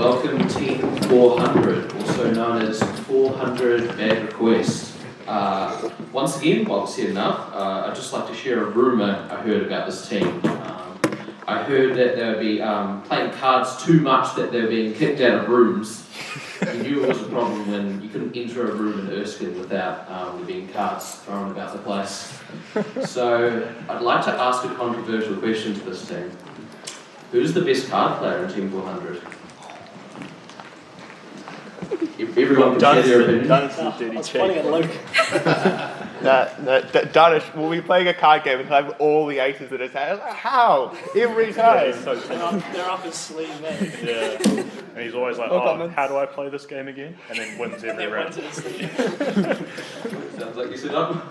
welcome Team 400, also known as 400 Bad Requests. Once again, while it's here enough, I'd just like to share a rumour I heard about this team. I heard that they would be playing cards too much, that they were being kicked out of rooms. You knew it was a problem when you couldn't enter a room in Erskine without there being cards thrown about the place. So I'd like to ask a controversial question to this team. Who's the best card player in Team 400? Everyone can share their opinion. I was pointing at Luke. Danish, will we playing a card game and have all the aces in his hand? How? Every time. They're up his sleeve, man. Yeah. And he's always like, how do I play this game again? And then wins every round. Sounds like you set up.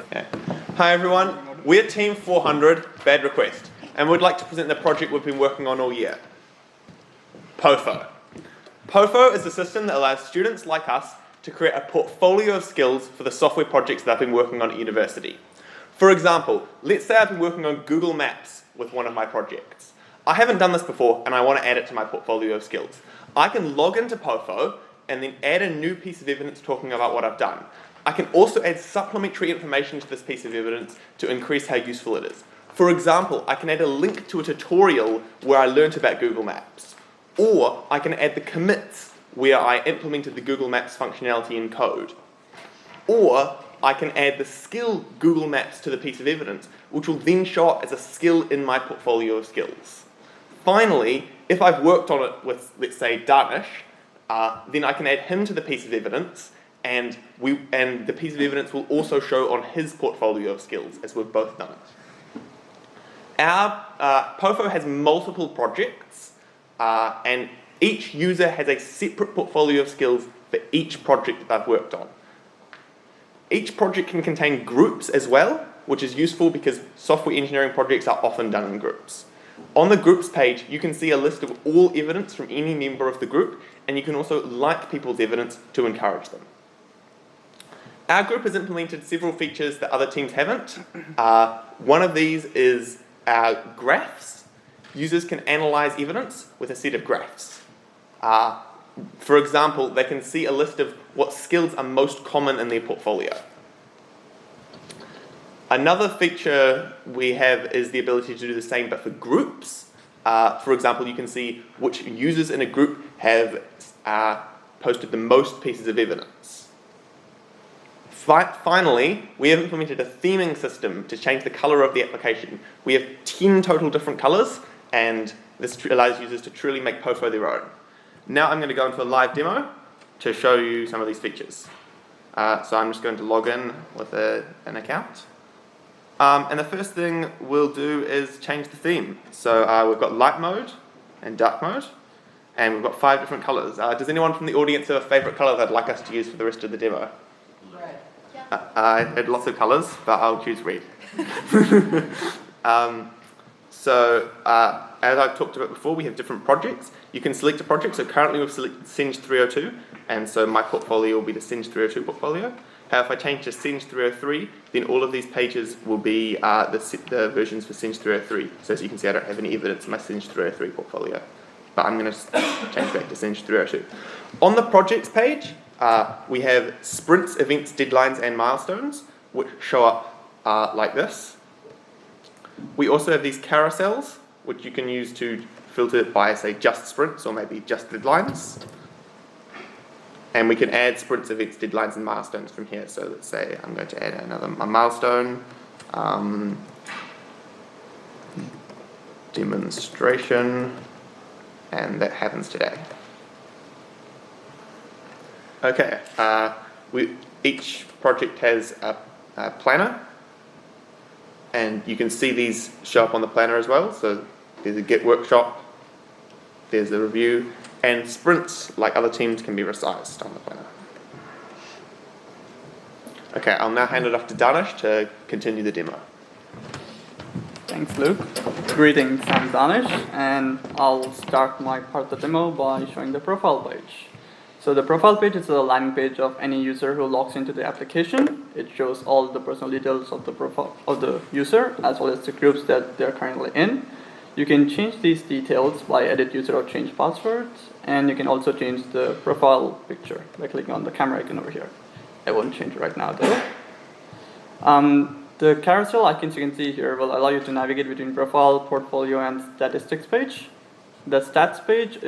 Okay. Hi everyone, we're Team 400 Bad Request, and we'd like to present the project we've been working on all year. POFO. POFO is a system that allows students like us to create a portfolio of skills for the software projects that I've been working on at university. For example, let's say I've been working on Google Maps with one of my projects. I haven't done this before and I want to add it to my portfolio of skills. I can log into POFO and then add a new piece of evidence talking about what I've done. I can also add supplementary information to this piece of evidence to increase how useful it is. For example, I can add a link to a tutorial where I learnt about Google Maps. Or I can add the commits where I implemented the Google Maps functionality in code. Or I can add the skill Google Maps to the piece of evidence, which will then show up as a skill in my portfolio of skills. Finally, if I've worked on it with, let's say, Danish, then I can add him to the piece of evidence, and the piece of evidence will also show on his portfolio of skills, as we've both done it. Our POFO has multiple projects, and each user has a separate portfolio of skills for each project that I've worked on. Each project can contain groups as well, which is useful because software engineering projects are often done in groups. On the groups page, you can see a list of all evidence from any member of the group, and you can also like people's evidence to encourage them. Our group has implemented several features that other teams haven't. One of these is our graphs. Users can analyze evidence with a set of graphs. For example, they can see a list of what skills are most common in their portfolio. Another feature we have is the ability to do the same but for groups. For example, you can see which users in a group have posted the most pieces of evidence. Finally, we have implemented a theming system to change the color of the application. We have 10 total different colors, and this allows users to truly make POFO their own. Now I'm going to go into a live demo to show you some of these features. So I'm just going to log in with an account. And the first thing we'll do is change the theme. So we've got light mode and dark mode, and we've got 5 different colors. Does anyone from the audience have a favorite color they'd like us to use for the rest of the demo? Red. I had lots of colors, but I'll choose red. As I've talked about before, we have different projects. You can select a project, so currently we've selected Senge 302, and so my portfolio will be the Senge 302 portfolio. If I change to Senge 303, then all of these pages will be the versions for Senge 303. So as you can see, I don't have any evidence in my Senge 303 portfolio. But I'm going to change back to Senge 302. On the projects page, we have sprints, events, deadlines, and milestones, which show up like this. We also have these carousels, which you can use to filter it by, say, just sprints or maybe just deadlines. And we can add sprints, events, deadlines, and milestones from here. So let's say I'm going to add a milestone, demonstration, and that happens today. Okay, each project has a planner, and you can see these show up on the planner as well. So there's a Git workshop, there's a review, and sprints, like other teams, can be resized on the planner. Okay, I'll now hand it off to Danish to continue the demo. Thanks, Luke. Greetings, I'm Danish, and I'll start my part of the demo by showing the profile page. So the profile page is a landing page of any user who logs into the application. It shows all the personal details of the profile of the user, as well as the groups that they're currently in. You can change these details by edit user or change password, and you can also change the profile picture by clicking on the camera icon over here. I won't change it right now though. The carousel icons you can see here will allow you to navigate between profile, portfolio, and statistics page. The stats page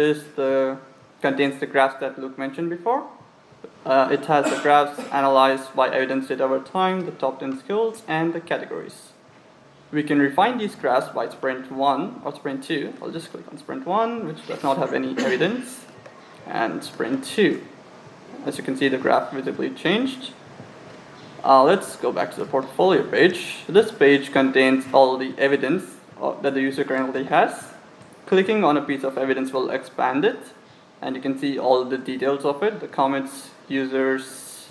contains the graphs that Luke mentioned before. It has the graphs analyzed by evidence data over time, the top 10 skills, and the categories. We can refine these graphs by sprint 1 or sprint 2. I'll just click on sprint 1, which does not have any evidence, and sprint 2. As you can see, the graph visibly changed. Let's go back to the portfolio page. This page contains all the evidence that the user currently has. Clicking on a piece of evidence will expand it, and you can see all the details of it, the comments, users,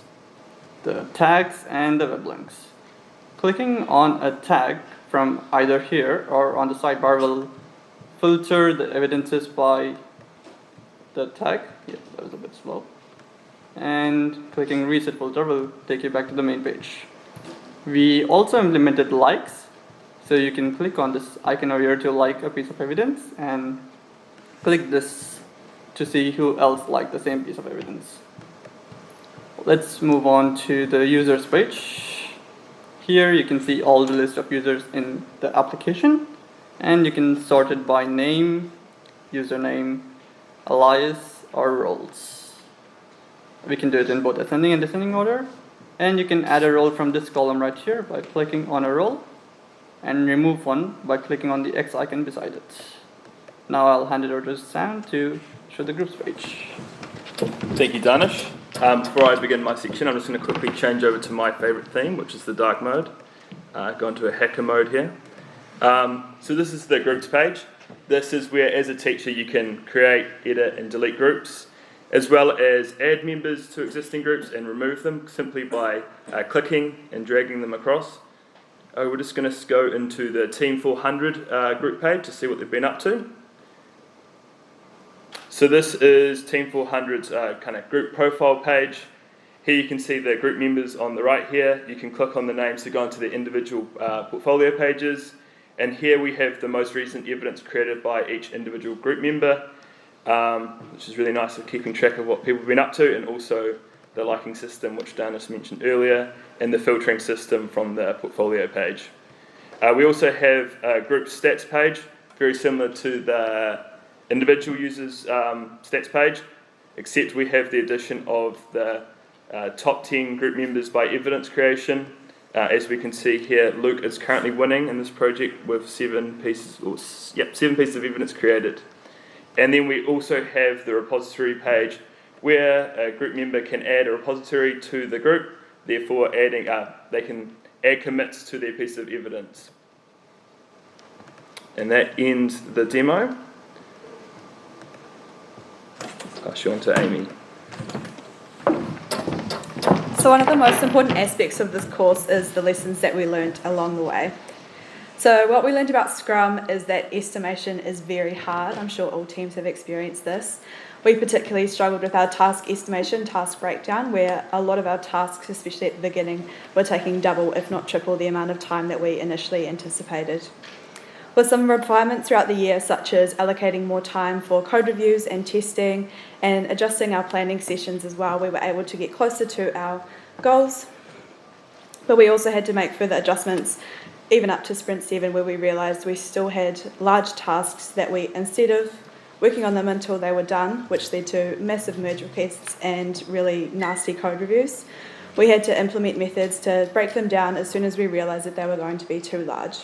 the tags, and the web links. Clicking on a tag from either here or on the sidebar will filter the evidences by the tag. Yeah, that was a bit slow. And clicking reset filter will take you back to the main page. We also implemented likes, so you can click on this icon over here to like a piece of evidence and click this to see who else liked the same piece of evidence. Let's move on to the users page. Here you can see all the list of users in the application, and you can sort it by name, username, alias, or roles. We can do it in both ascending and descending order, and you can add a role from this column right here by clicking on a role, and remove one by clicking on the X icon beside it. Now I'll hand it over to Sam to show the groups page. Thank you, Danish. Before I begin my section, I'm just going to quickly change over to my favourite theme, which is the dark mode. Go into a hacker mode here. So this is the groups page. This is where, as a teacher, you can create, edit, and delete groups, as well as add members to existing groups and remove them simply by clicking and dragging them across. We're just going to go into the Team 400 group page to see what they've been up to. So this is Team 400's kind of group profile page. Here you can see the group members on the right here. You can click on the names to go into the individual portfolio pages. And here we have the most recent evidence created by each individual group member, which is really nice for keeping track of what people have been up to, and also the liking system, which Danis mentioned earlier, and the filtering system from the portfolio page. We also have a group stats page, very similar to the individual users stats page, except we have the addition of the top 10 group members by evidence creation. As we can see here, Luke is currently winning in this project with 7 pieces of evidence created. And then we also have the repository page, where a group member can add a repository to the group, therefore they can add commits to their piece of evidence. And that ends the demo. Pass you on to Amy. So one of the most important aspects of this course is the lessons that we learned along the way. So what we learned about Scrum is that estimation is very hard. I'm sure all teams have experienced this. We particularly struggled with our task estimation, task breakdown, where a lot of our tasks, especially at the beginning, were taking double, if not triple, the amount of time that we initially anticipated. With some refinements throughout the year, such as allocating more time for code reviews and testing and adjusting our planning sessions as well, we were able to get closer to our goals. But we also had to make further adjustments, even up to Sprint 7, where we realised we still had large tasks that we, instead of working on them until they were done, which led to massive merge requests and really nasty code reviews, we had to implement methods to break them down as soon as we realised that they were going to be too large.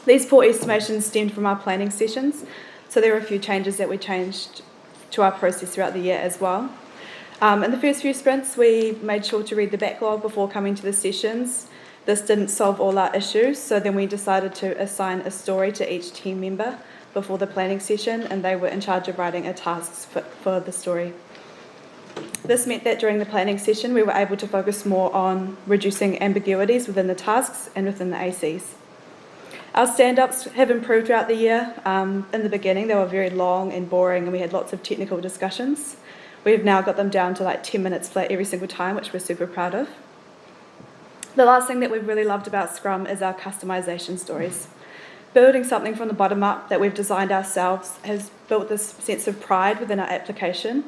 These poor estimations stemmed from our planning sessions, so there were a few changes that we changed to our process throughout the year as well. In the first few sprints, we made sure to read the backlog before coming to the sessions. This didn't solve all our issues, so then we decided to assign a story to each team member before the planning session, and they were in charge of writing a task for the story. This meant that during the planning session, we were able to focus more on reducing ambiguities within the tasks and within the ACs. Our stand-ups have improved throughout the year. In the beginning, they were very long and boring, and we had lots of technical discussions. We've now got them down to like 10 minutes flat every single time, which we're super proud of. The last thing that we've really loved about Scrum is our customization stories. Building something from the bottom up that we've designed ourselves has built this sense of pride within our application.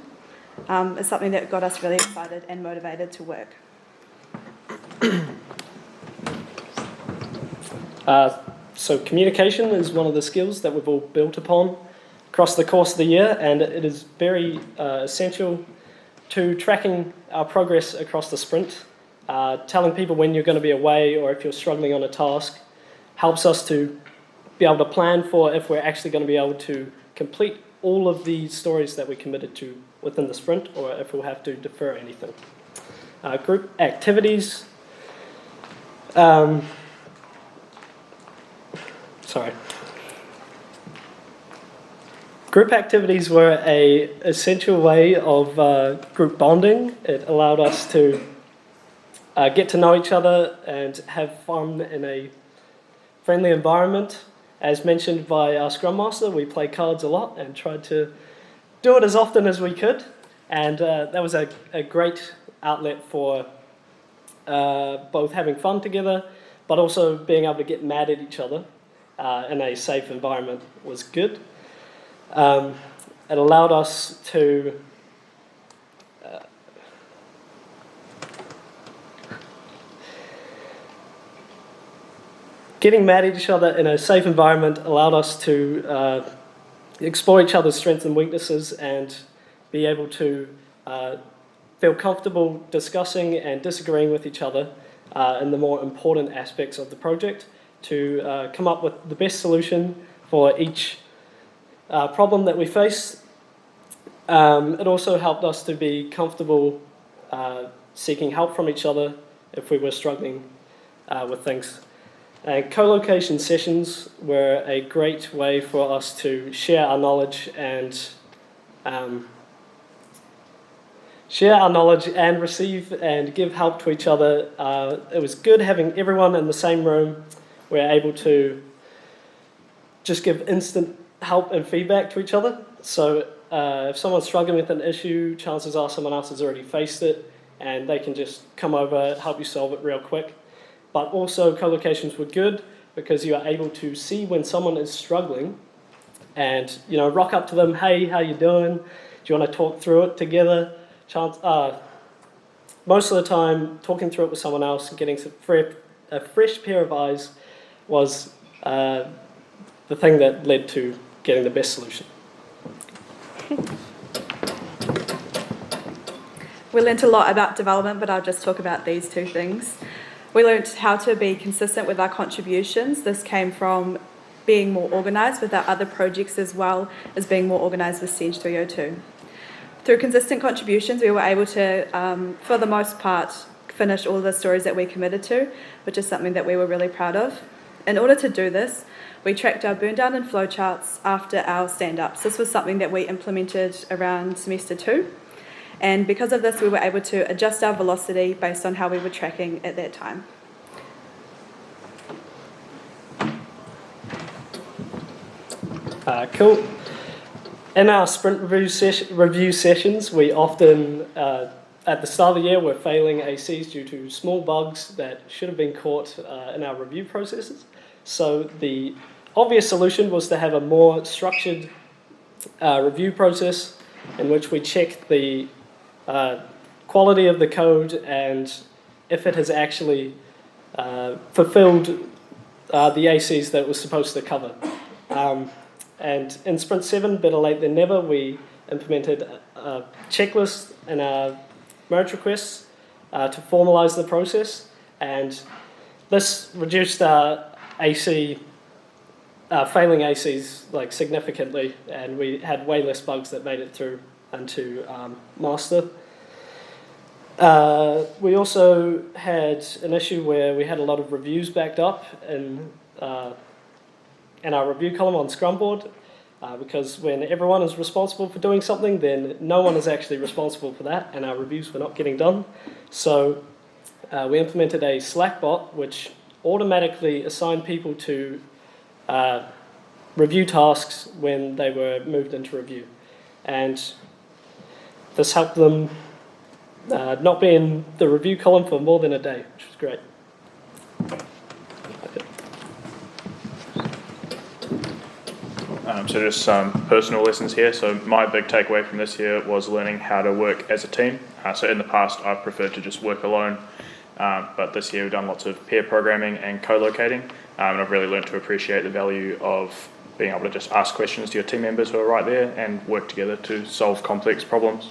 It's something that got us really excited and motivated to work. So communication is one of the skills that we've all built upon across the course of the year, and it is very essential to tracking our progress across the sprint. Telling people when you're going to be away or if you're struggling on a task helps us to be able to plan for if we're actually going to be able to complete all of the stories that we committed to within the sprint, or if we'll have to defer anything. Group activities. Group activities were an essential way of group bonding. It allowed us to get to know each other and have fun in a friendly environment. As mentioned by our Scrum Master, we played cards a lot and tried to do it as often as we could. And that was a great outlet for both having fun together, but also being able to get mad at each other in a safe environment was good. It allowed us to getting mad at each other in a safe environment allowed us to explore each other's strengths and weaknesses and be able to feel comfortable discussing and disagreeing with each other in the more important aspects of the project to come up with the best solution for each problem that we face. It also helped us to be comfortable seeking help from each other if we were struggling with things. And co-location sessions were a great way for us to share our knowledge and receive and give help to each other. It was good having everyone in the same room. We're able to just give instant help and feedback to each other. So if someone's struggling with an issue, chances are someone else has already faced it and they can just come over, help you solve it real quick. But also co-locations were good because you are able to see when someone is struggling and, you know, rock up to them, hey, how you doing? Do you want to talk through it together? Most of the time, talking through it with someone else and getting a fresh pair of eyes was the thing that led to getting the best solution. We learnt a lot about development, but I'll just talk about these two things. We learnt how to be consistent with our contributions. This came from being more organised with our other projects as well as being more organised with Senge 302. Through consistent contributions, we were able to, for the most part, finish all the stories that we committed to, which is something that we were really proud of. In order to do this, we tracked our burn down and flowcharts after our stand-ups. This was something that we implemented around semester 2. And because of this, we were able to adjust our velocity based on how we were tracking at that time. Cool. In our sprint review sessions, we often, at the start of the year, we're failing ACs due to small bugs that should have been caught in our review processes. So the obvious solution was to have a more structured review process in which we check the quality of the code and if it has actually fulfilled the ACs that it was supposed to cover. And in Sprint 7, better late than never, we implemented a checklist in our merge requests to formalize the process, and this reduced our AC, failing ACs like significantly, and we had way less bugs that made it through into master. We also had an issue where we had a lot of reviews backed up in our review column on Scrum board, because when everyone is responsible for doing something, then no one is actually responsible for that, and our reviews were not getting done. So we implemented a Slack bot which automatically assigned people to review tasks when they were moved into review. And this helped them not be in the review column for more than a day, which was great. So just some personal lessons here. So my big takeaway from this year was learning how to work as a team. So in the past, I've preferred to just work alone, but this year we've done lots of pair programming and co-locating, and I've really learned to appreciate the value of being able to just ask questions to your team members who are right there and work together to solve complex problems.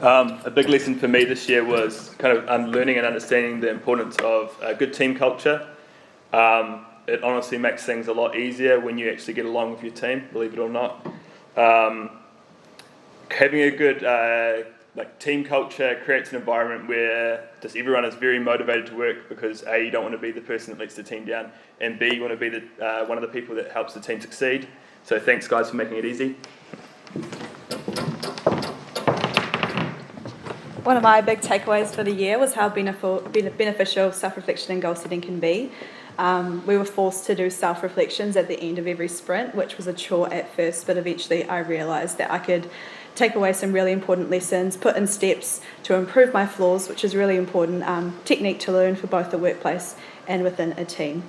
A big lesson for me this year was kind of learning and understanding the importance of a good team culture. It honestly makes things a lot easier when you actually get along with your team, believe it or not. Having a good team culture creates an environment where just everyone is very motivated to work because A, you don't want to be the person that lets the team down, and B, you want to be one of the people that helps the team succeed. So thanks guys for making it easy. One of my big takeaways for the year was how beneficial self-reflection and goal setting can be. We were forced to do self-reflections at the end of every sprint, which was a chore at first, but eventually I realised that I could take away some really important lessons, put in steps to improve my flaws, which is really important technique to learn for both the workplace and within a team.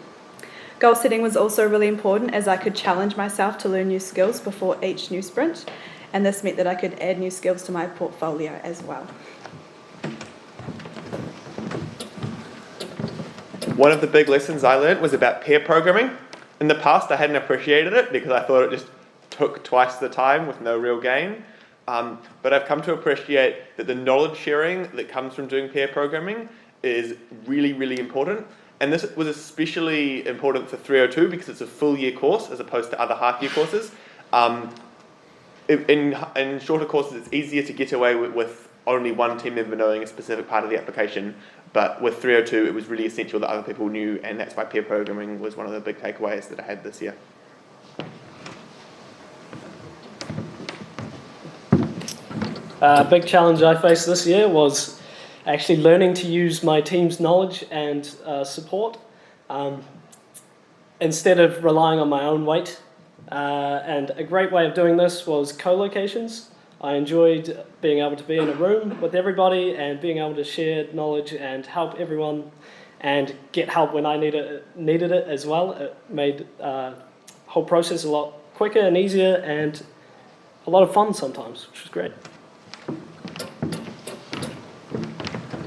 Goal setting was also really important as I could challenge myself to learn new skills before each new sprint, and this meant that I could add new skills to my portfolio as well. One of the big lessons I learned was about pair programming. In the past, I hadn't appreciated it because I thought it just took twice the time with no real gain. But I've come to appreciate that the knowledge sharing that comes from doing pair programming is really, really important. And this was especially important for 302 because it's a full year course as opposed to other half year courses. In shorter courses, it's easier to get away with only one team member knowing a specific part of the application. But with 302, it was really essential that other people knew, and that's why pair programming was one of the big takeaways that I had this year. A big challenge I faced this year was actually learning to use my team's knowledge and support instead of relying on my own weight. And a great way of doing this was co-locations. I enjoyed being able to be in a room with everybody and being able to share knowledge and help everyone and get help when I needed it as well. It made the whole process a lot quicker and easier and a lot of fun sometimes, which was great.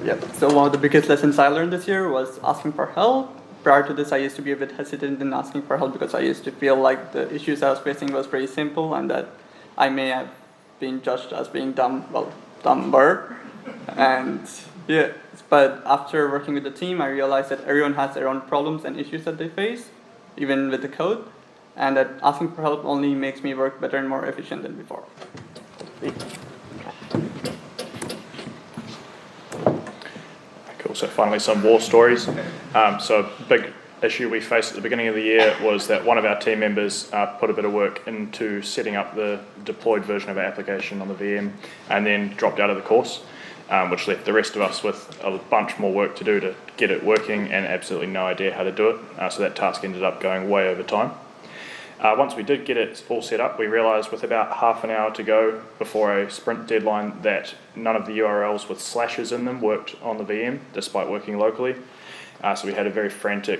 Yep. So one of the biggest lessons I learned this year was asking for help. Prior to this, I used to be a bit hesitant in asking for help because I used to feel like the issues I was facing was pretty simple and that I may have been judged as being dumber. And yeah, but after working with the team, I realized that everyone has their own problems and issues that they face, even with the code, and that asking for help only makes me work better and more efficient than before. Cool, so finally some war stories. So a big issue we faced at the beginning of the year was that one of our team members put a bit of work into setting up the deployed version of our application on the VM and then dropped out of the course, which left the rest of us with a bunch more work to do to get it working and absolutely no idea how to do it. So that task ended up going way over time. Once we did get it all set up, we realised with about half an hour to go before a sprint deadline that none of the URLs with slashes in them worked on the VM, despite working locally. So we had a very frantic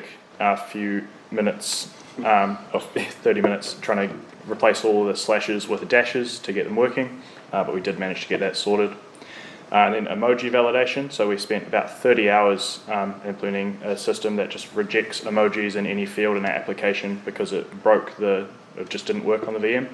few minutes, of 30 minutes, trying to replace all of the slashes with the dashes to get them working, but we did manage to get that sorted. And then emoji validation, so we spent about 30 hours implementing a system that just rejects emojis in any field in our application because it just didn't work on the VM.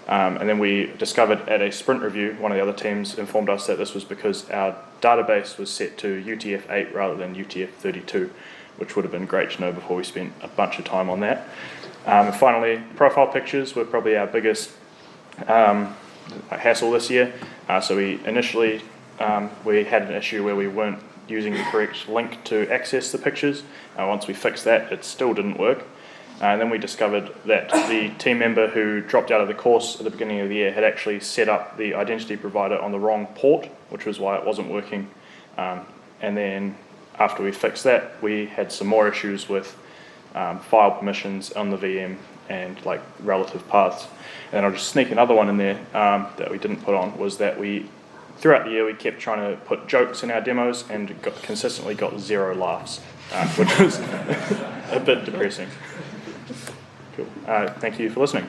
And then we discovered at a sprint review, one of the other teams informed us that this was because our database was set to UTF-8 rather than UTF-32, which would have been great to know before we spent a bunch of time on that. And finally, profile pictures were probably our biggest hassle this year. So we initially we had an issue where we weren't using the correct link to access the pictures. Once we fixed that, it still didn't work. And then we discovered that the team member who dropped out of the course at the beginning of the year had actually set up the identity provider on the wrong port, which was why it wasn't working. And then after we fixed that, we had some more issues with file permissions on the VM and like relative paths. And I'll just sneak another one in there that we didn't put on, was that throughout the year we kept trying to put jokes in our demos and consistently got 0 laughs, which was a bit depressing. Cool. Thank you for listening.